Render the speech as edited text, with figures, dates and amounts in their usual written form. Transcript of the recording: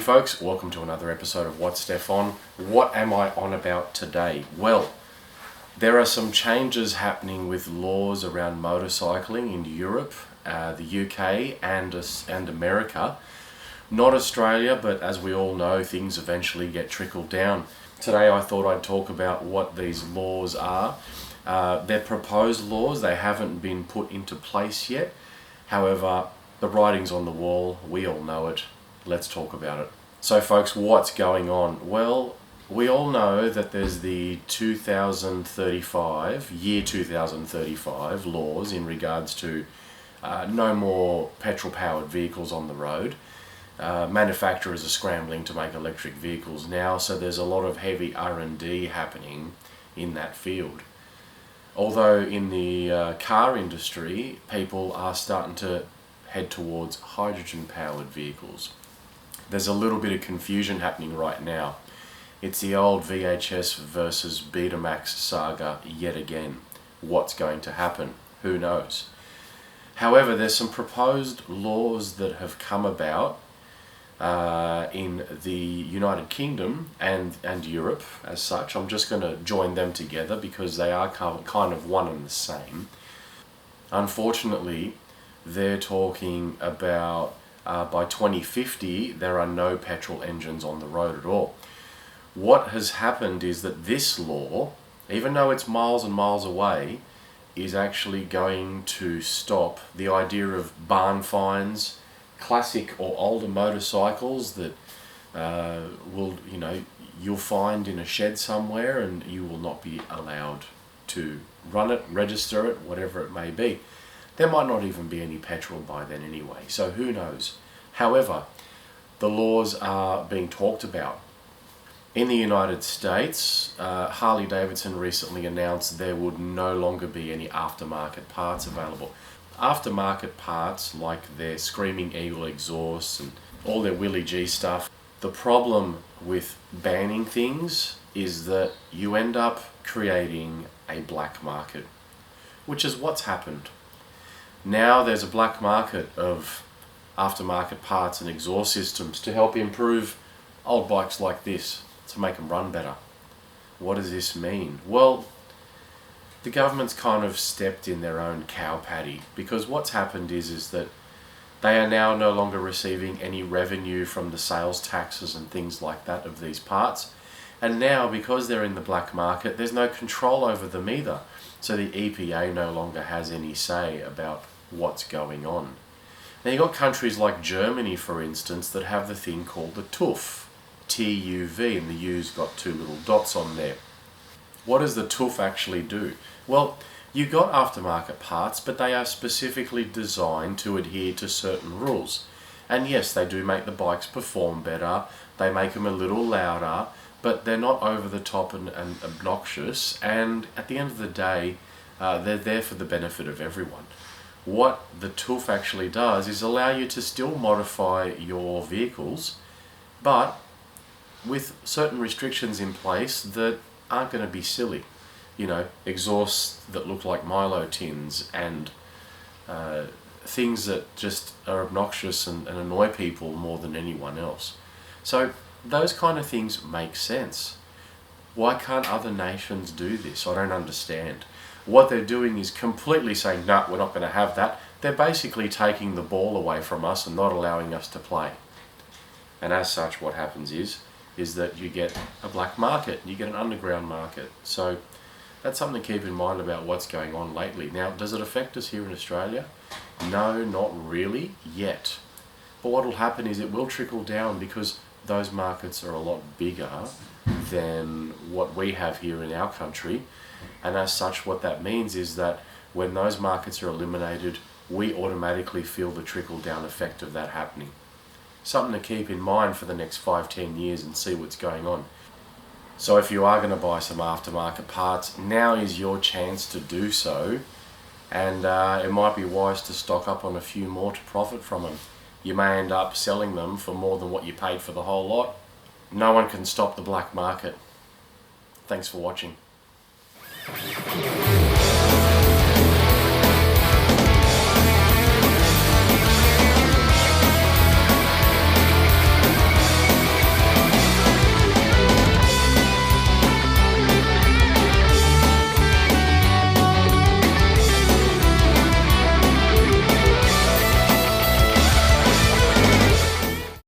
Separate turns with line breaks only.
folks, welcome to another episode of What's Steph On. What am I on about today? Well, there are some changes happening with laws around motorcycling in Europe, the UK and America. Not Australia, but as we all know, things eventually get trickled down. Today I thought I'd talk about what these laws are. They're proposed laws, they haven't been put into place yet. However, the writing's on the wall, we all know it. Let's talk about it. So folks, what's going on? Well, we all know that there's the year 2035 laws in regards to no more petrol-powered vehicles on the road. Manufacturers are scrambling to make electric vehicles now, so there's a lot of heavy R&D happening in that field. Although in the car industry, people are starting to head towards hydrogen-powered vehicles. There's a little bit of confusion happening right now. It's the old VHS versus Betamax saga yet again. What's going to happen? Who knows? However, there's some proposed laws that have come about in the United Kingdom and Europe as such. I'm just going to join them together because they are kind of one and the same. Unfortunately, they're talking about by 2050 there are no petrol engines on the road at all. What has happened is that this law, even though it's miles and miles away, is actually going to stop the idea of barn finds, classic or older motorcycles that you'll find in a shed somewhere and you will not be allowed to run it, register it, whatever it may be. There might not even be any petrol by then anyway, so who knows. However, the laws are being talked about. In the United States, Harley-Davidson recently announced there would no longer be any aftermarket parts available. Aftermarket parts like their Screaming Eagle exhausts and all their Willie G stuff. The problem with banning things is that you end up creating a black market, which is what's happened. Now there's a black market of aftermarket parts and exhaust systems to help improve old bikes like this, to make them run better. What does this mean? Well, the government's kind of stepped in their own cow patty, because what's happened is that they are now no longer receiving any revenue from the sales taxes and things like that of these parts. And now, because they're in the black market, there's no control over them either. So the EPA no longer has any say about what's going on. Now you've got countries like Germany, for instance, that have the thing called the TUV, TUV, and the U's got two little dots on there. What does the TUV actually do? Well, you've got aftermarket parts, but they are specifically designed to adhere to certain rules. And yes, they do make the bikes perform better, they make them a little louder, but they're not over the top and obnoxious, and at the end of the day, they're there for the benefit of everyone. What the TUV actually does is allow you to still modify your vehicles, but with certain restrictions in place that aren't going to be silly. You know, exhausts that look like Milo tins and things that just are obnoxious and annoy people more than anyone else. So those kind of things make sense. Why can't other nations do this? I don't understand. What they're doing is completely saying, no, we're not going to have that. They're basically taking the ball away from us and not allowing us to play. And as such, what happens is that you get a black market, you get an underground market. So that's something to keep in mind about what's going on lately. Now, does it affect us here in Australia? No, not really yet. But what will happen is it will trickle down, because those markets are a lot bigger than what we have here in our country. And as such, what that means is that when those markets are eliminated, we automatically feel the trickle-down effect of that happening. Something to keep in mind for the next 5-10 years and see what's going on. So if you are going to buy some aftermarket parts, now is your chance to do so, and it might be wise to stock up on a few more to profit from them. You may end up selling them for more than what you paid for the whole lot. No one can stop the black market. Thanks for watching.